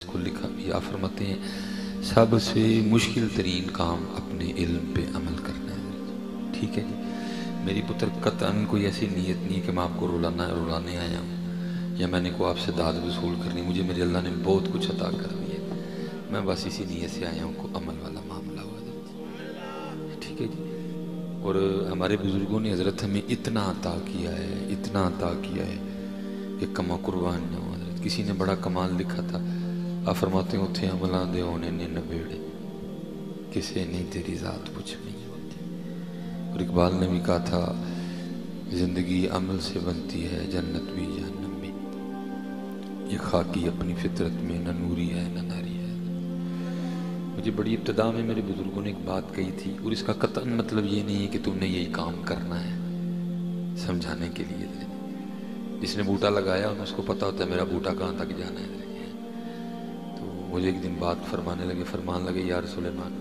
کو لکھا بھی آپ فرماتے ہیں سب سے مشکل ترین کام اپنے علم پہ عمل کرنا ہے. ٹھیک ہے جی. میری پتر قطعاً کوئی ایسی نیت نہیں کہ میں آپ کو رلانے آیا ہوں یا میں نے کو آپ سے داد وصول کرنی. مجھے میرے اللہ نے بہت کچھ عطا کر دیا. میں بس اسی نیت سے آیا ہوں کو عمل والا معاملہ ہوا جی. ٹھیک ہے جی. اور ہمارے بزرگوں نے حضرت ہمیں اتنا عطا کیا ہے، اتنا عطا کیا ہے کہ کما قربان نہ ہو. حضرت کسی نے بڑا کمال لکھا تھا، آپ فرماتے ہیں اتھے عملاں دے ہونے نے نبیڑے کسے نہیں تیری ذات پوچھ نہیں ہوتی. اور اقبال نے بھی کہا تھا زندگی عمل سے بنتی ہے جنت بھی جہنم بھی، یہ خاکی اپنی فطرت میں نہ نوری ہے نہ ناری ہے. مجھے بڑی ابتدا میں میرے بزرگوں نے ایک بات کہی تھی، اور اس کا قطعاً مطلب یہ نہیں ہے کہ تم نے یہی کام کرنا ہے، سمجھانے کے لیے. جس نے بوٹا لگایا انہیں اس کو پتا ہوتا ہے میرا بوٹا کہاں تک جانا ہے. تو مجھے ایک دن بات فرمان لگے یا رسول سلیمان،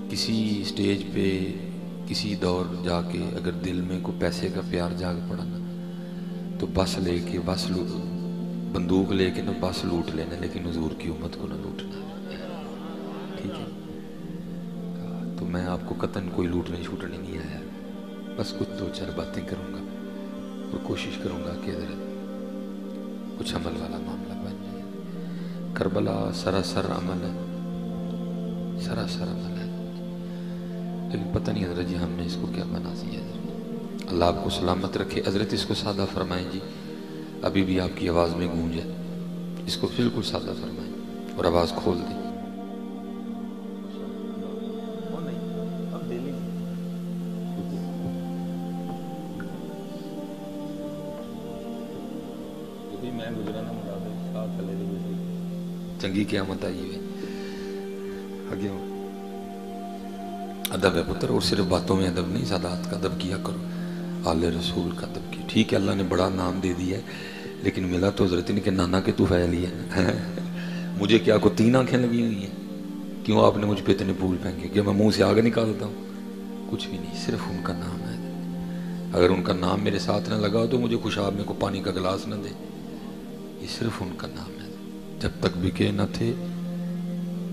کسی سٹیج پہ کسی دور جا کے اگر دل میں کوئی پیسے کا پیار جاگ پڑا نا تو بس بندوق لے کے نا بس لوٹ لینا، لیکن حضور کی امت کو نہ لوٹنا. ٹھیک ہے. تو میں آپ کو قطعاً کوئی لوٹنے چھوٹنے نہیں آیا، بس کچھ دو چار باتیں کروں گا اور کوشش کروں گا کہ حضرت کچھ عمل والا معاملہ بن جائے. کربلا سراسر عمل ہے، سراسر عمل ہے، لیکن پتہ نہیں حضرت جی ہم نے اس کو کیا بنا دیا. اللہ آپ کو سلامت رکھے. حضرت اس کو سادہ فرمائیں جی، ابھی بھی آپ کی آواز میں گونج ہے، اس کو بالکل سادہ فرمائیں اور آواز کھول دیں. چنگی قیامت آئی ہوئی آگے ہو. ادب ہے پتر، اور صرف باتوں میں ادب نہیں، سادات کا ادب کیا کرو، آل رسول کا ادب کی. ٹھیک ہے اللہ نے بڑا نام دے دیا ہے، لیکن ملا تو حضرت نے کہ نانا کے تو فیل ہی ہے. مجھے کیا کو 3 آنکھیں لگی ہوئی ہیں؟ کیوں آپ نے مجھ پہ اتنے پھول پھینکے؟ کیا میں منہ سے آگ نکالتا ہوں؟ کچھ بھی نہیں، صرف ان کا نام ہے. اگر ان کا نام میرے ساتھ نہ لگا تو مجھے خوشاب میں کو پانی کا گلاس نہ دے. یہ صرف ان کا نام ہے. جب تک بکے نہ تھے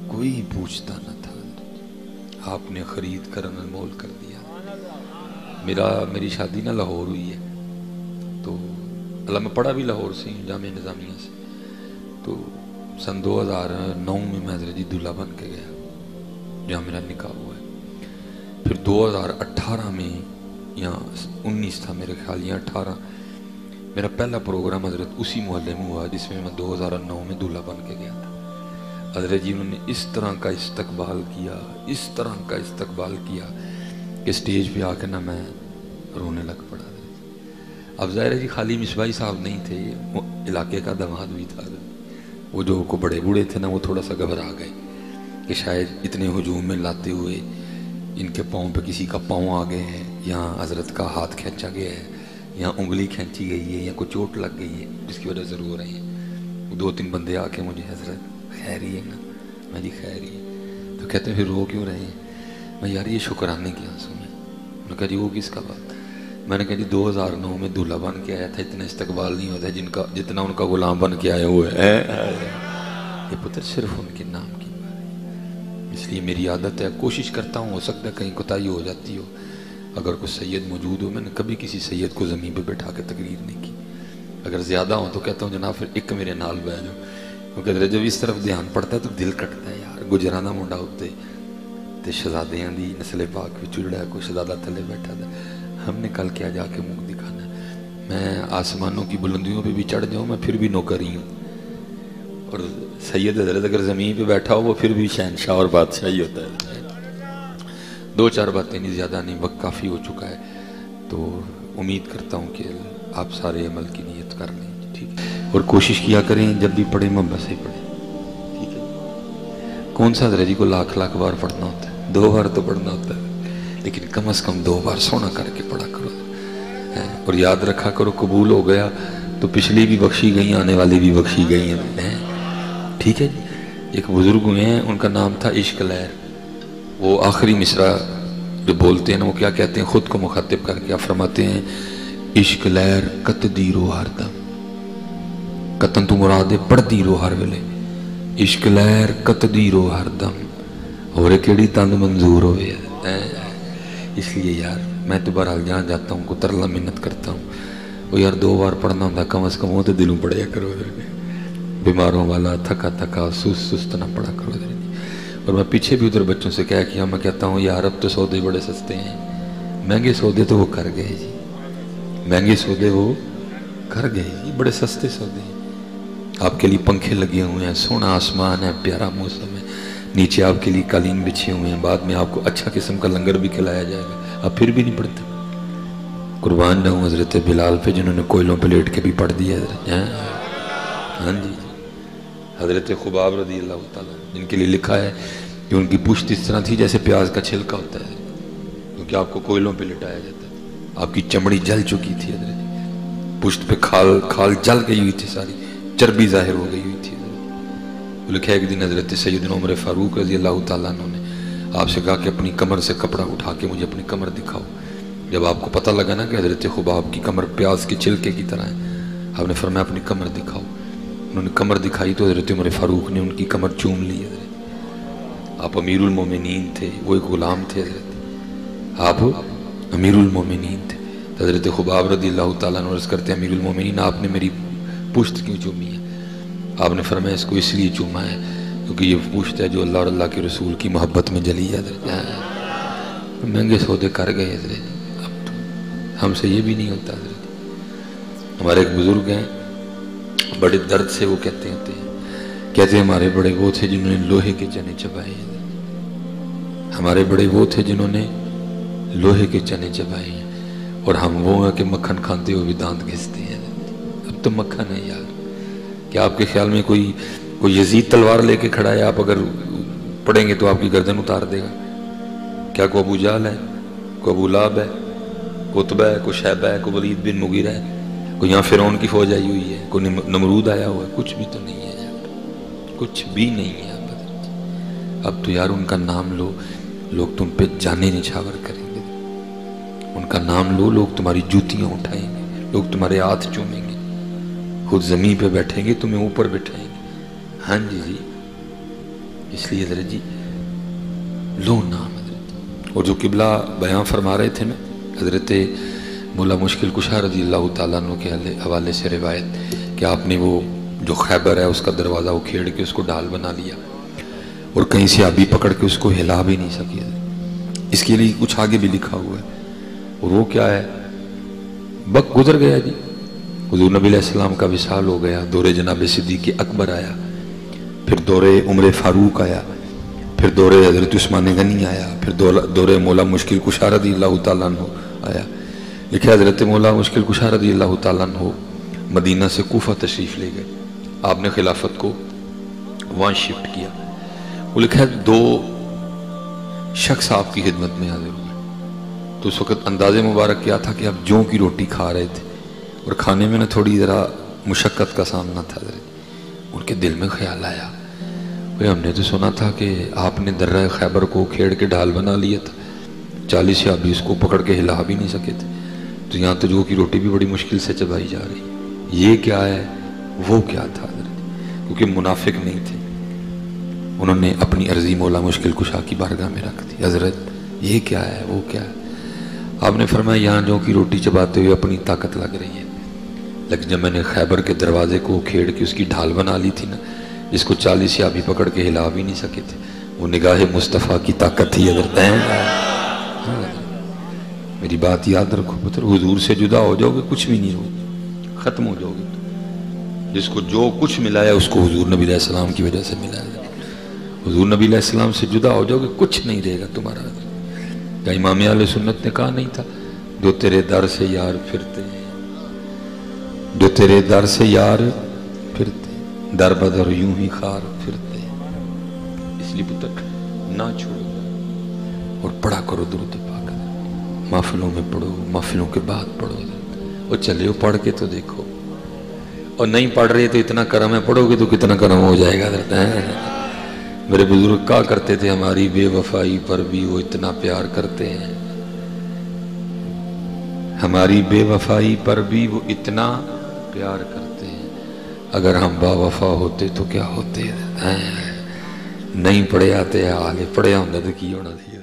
کوئی پوچھتا نہ تھا، آپ نے خرید کر انمول کر دیا. میری شادی نہ لاہور ہوئی ہے، تو اللہ میں پڑھا بھی لاہور سے ہوں، جامعہ نظامیہ سے. تو سن 2009 میں حضرت جی دلہا بن کے گیا جہاں میرا نکاح ہوا ہے. پھر 2018 میں یا 19 تھا میرے خیال یا 18، میرا پہلا پروگرام حضرت اسی محلے میں ہوا جس میں 2009 میں دلہا بن کے گیا تھا. حضرت جی انہوں نے اس طرح کا استقبال کیا، اس طرح کا استقبال کیا کہ سٹیج پہ آ کے نہ میں رونے لگ پڑا. اب ظاہر ہے جی خالی مصباحی صاحب نہیں تھے، وہ علاقے کا داماد بھی تھا. وہ جو کو بڑے بوڑھے تھے نا وہ تھوڑا سا گھبرا گئے کہ شاید اتنے ہجوم میں لاتے ہوئے ان کے پاؤں پہ کسی کا پاؤں آ گئے ہیں، یا حضرت کا ہاتھ کھینچا گیا ہے، یا انگلی کھینچی گئی ہے، یا کوئی چوٹ لگ گئی ہے جس کی وجہ سے رو رہے ہیں. 2-3 بندے آ کے مجھے حضرت خیر ہی ہے نا؟ میں جی خیر ہی ہے. تو کہتے ہیں پھر رو کیوں رہے ہیں؟ میں یار یہ شکرانے کی آنسو میں. انہوں نے کہا جی وہ کس کا بات؟ میں نے کہا جی 2009 میں دلہا بن کے آیا تھا، اتنا استقبال نہیں ہوتا ہے جتنا ان کا غلام بن کے آیا ہوا ہے. یہ پتر صرف ان کے نام کی بات ہے. اس لیے میری عادت ہے، کوشش کرتا ہوں، ہو سکتا ہے کہیں کوتاہی ہو جاتی ہو. اگر کوئی سید موجود ہو، میں نے کبھی کسی سید کو زمین پہ بیٹھا کے تقریر نہیں کی. اگر زیادہ ہوں تو کہتا ہوں جناب پھر ایک میرے نال بہ جاؤ، کیونکہ جب اس طرف دھیان پڑتا ہے تو دل کٹتا ہے. یار گجرانا منڈا ہوتے تے شہزادیاں دی نسل پاک وچ جڑا کوئی شہزادہ تھلے بیٹھا تھا. ہم نے کل کیا جا کے منہ دکھانا ہے؟ میں آسمانوں کی بلندیوں پہ بھی چڑھ جاؤں، میں پھر بھی نوکر ہی ہوں. اور سید حضرت اگر زمین پہ بیٹھا ہو وہ پھر بھی شہنشاہ اور بادشاہ ہی ہوتا ہے. 2-4 باتیں نہیں، زیادہ نہیں، وقت کافی ہو چکا ہے. تو امید کرتا ہوں کہ آپ سارے عمل کی نیت کر لیں. ٹھیک ہے. اور کوشش کیا کریں جب بھی پڑھیں محبت سے پڑھیں. ٹھیک ہے. کون سا حضرت جی کو لاکھ بار پڑھنا ہوتا ہے؟ 2 بار تو پڑھنا ہوتا ہے، لیکن کم از کم 2 بار سونا کر کے پڑھا کرو. اور یاد رکھا کرو قبول ہو گیا تو پچھلی بھی بخشی گئی، آنے والی بھی بخشی گئی ہیں. ٹھیک ہے جی. ایک بزرگ ہوئے ہیں، ان کا نام تھا عشق لہر. وہ آخری مصرع جو بولتے ہیں نا وہ کیا کہتے ہیں خود کو مخاطب کر کے؟ آپ فرماتے ہیں عشق لہر کت دیرو ہر دم، कतन तू मुराद पढ़दी रो हर वेले, इश्क लहर कतदी रो हर दम, और केड़ी तंद मंजूर होवे। इसलिए यार मैं तो बहरहाल जहाँ जाता हूँ को तरला मिन्नत करता हूँ, वो यार 2 बार पढ़ना होता कम अज़ कम, वो तो दिलों पढ़िया करो। बीमारों वाला थका थका सुस्त सुस्त ना पढ़ा करो। और मैं पीछे भी उधर बच्चों से क्या किया, मैं कहता हूँ यार अब तो सौदे बड़े सस्ते हैं, महंगे सौदे तो वो कर गए जी, महंगे सौदे वो कर गए जी, बड़े सस्ते सौदे हैं। आपके लिए पंखे लगे हुए हैं, सोना आसमान है, प्यारा मौसम है, नीचे आपके लिए कालीन बिछे हुए हैं, बाद में आपको अच्छा किस्म का लंगर भी खिलाया जाएगा, आप फिर भी नहीं पढ़ते। कुर्बान जाऊँ हज़रत बिलाल पे जिन्होंने कोयलों पे लेट के भी पढ़ दिया है। हाँ जी, हज़रत खुबाब रज़ी अल्लाह ताला जिनके लिए लिखा है कि उनकी पुश्त इस तरह थी जैसे प्याज का छिलका होता है, क्योंकि आपको कोयलों पे लिटाया जाता है, आपकी चमड़ी जल चुकी थी, पुश्त पे खाल जल गई हुई थी, सारी चर्बी जाहिर हो गई हुई थी। लिखा है एक दिन हज़रत सैयदना उमर फारूक रज़ी अल्लाह ताला अन्हु ने आपसे कहा कि अपनी कमर से कपड़ा उठा के मुझे अपनी कमर दिखाओ। जब आपको पता लगा ना कि हज़रत खुबाब की कमर प्याज के छिलके की तरह है, आपने फरमाया अपनी कमर दिखाओ। उन्होंने कमर दिखाई तो हज़रत उमर फारूक ने उनकी कमर चूम ली। आप अमीरुल मोमिनीन थे, वो एक गुलाम थे हज़रत, आप अमीरुल मोमिनीन थे। हज़रत खुबाब रज़ी अल्लाह ताला अन्हु अर्ज़ करते हैं अमीरुल मोमिनीन आपने मेरी पुश्त क्यों चूमी है? आपने फरमाया इसको इसलिए चूमा है क्योंकि ये पुश्त है जो अल्लाह और अल्लाह के रसूल की मोहब्बत में जली है। महंगे सौदे कर गए हज़रत, अब तो हमसे ये भी नहीं होता हज़रत। हमारे एक बुज़ुर्ग हैं, बड़े दर्द से वो कहते हैं हमारे बड़े वो थे जिन्होंने लोहे के चने चबाए, हमारे बड़े वो थे जिन्होंने लोहे के चने चबाए हैं, और हम वो हैं कि मक्खन खाते हुए भी दांत घिसते हैं। अब तो मक्खन है यार, क्या आपके ख्याल में कोई यजीद तलवार लेके खड़ा है, आप अगर पढ़ेंगे तो आपकी गर्दन उतार देगा? क्या कोई अबू जाल है, कोई अबू लाब है, कोई उत्बा है, कोई शैबा है, कोई वलीद बिन मुगीरा है, कोई यहाँ फिरौन की फौज आई हुई है, कोई नमरूद आया हुआ है? कुछ भी तो नहीं है यार, कुछ भी नहीं है। अब तो यार उनका नाम लो, लोग तुम पे जाने निछावर करेंगे, उनका नाम लो, लोग तुम्हारी जूतियां उठाएंगे, लोग तुम्हारे हाथ चूमेंगे, खुद जमीन पे बैठेंगे, तुम्हें ऊपर बैठाएंगे। हाँ जी, इसलिए हज़रत जी लो नाम हज़रत। और जो किबला बयां फरमा रहे थे ना, हज़रत मौला मुश्किल कुशा रज़ी अल्लाह ताला अन्हु के हवाले से रिवायत कि आपने वो जो खैबर है उसका दरवाज़ा उखेड़ के उसको ढाल बना लिया, और कहीं से आबी पकड़ के उसको हिला भी नहीं सकी। इसके लिए कुछ आगे भी लिखा हुआ है, और वो क्या है, वक्त गुजर गया जी, हुज़ूर नबी अलैहिस्सलाम का विसाल हो गया, दौरे जनाब सिद्दीक़ अकबर आया, फिर दौरे उमर फारूक आया, फिर दौरे हज़रत उस्मान गनी आया, फिर दौरे मौला मुश्किल कुशा रज़ी अल्लाह ताला अन्हु आया। लिखा हज़रत मौला मुश्किल कुशा रज़ी अल्लाह ताला अन्हु मदीना से कूफा तशरीफ़ ले गए, आपने खिलाफत को वहाँ शिफ्ट किया। वो लिखा है 2 शख्स आपकी खिदमत में हाजिर हुए, तो उस वक़्त अंदाज़े मुबारक क्या था कि आप जौ की रोटी खा रहे थे, और खाने में ना थोड़ी ज़रा मुशक्क़त का सामना था। उनके दिल में ख्याल आया, भाई हमने तो सुना था कि आपने दर्रा खैबर को खेड़ के ढाल बना लिया था, 40 या 20 को पकड़ के हिला भी नहीं सके थे, तो यहाँ तो जौ की रोटी भी बड़ी मुश्किल से चबाई जा रही, ये क्या है वो क्या था? क्योंकि मुनाफिक नहीं थे, उन्होंने अपनी अर्जी मौला मुश्किल कुशा की बारगाह में रख दी, हज़रत ये क्या है वो क्या है? आपने फरमाया यहाँ जौ की रोटी चबाते हुए अपनी ताकत लग रही है, लेकिन जब मैंने खैबर के दरवाजे को खेड़ के उसकी ढाल बना ली थी ना, जिसको 40 या भी पकड़ के हिला भी नहीं सके थे, वो निगाह मुस्तफ़ा की ताकत थी। अगर मेरी बात याद रखो पुत्र, हुजूर से जुदा हो जाओगे कुछ भी नहीं होगा, ख़त्म हो जाओगे। जिसको जो कुछ मिला है उसको हुजूर नबी अलैहि सलाम की वजह से मिला है। हुजूर नबी अलैहि सलाम से जुदा हो जाओगे कुछ नहीं रहेगा तुम्हारा। क्या इमाम अहले सुन्नत ने कहा नहीं था, जो तेरे दर से यार फिरते, जो तेरे दर से यार फिरते, दर बदर यूं ही खार फिरते। इसलिए पुत्र ना छोड़ो और पढ़ा करो दुरूद पाक, महफिलों में पढ़ो, महफिलों के बाद पढ़ो, और चले हो पढ़ के तो देखो, और नहीं पढ़ रहे तो इतना करम है, पढ़ोगे तो कितना करम हो जाएगा। मेरे बुजुर्ग क्या करते थे, हमारी बेवफाई पर भी वो इतना प्यार करते हैं, हमारी बेवफाई पर भी वो इतना प्यार करते हैं, اگر ہم با وفا ہوتے تو کیا ہوتے، نہیں پڑھے آتے آگے، پڑھیا ہوندہ تو کی ہونا تھی۔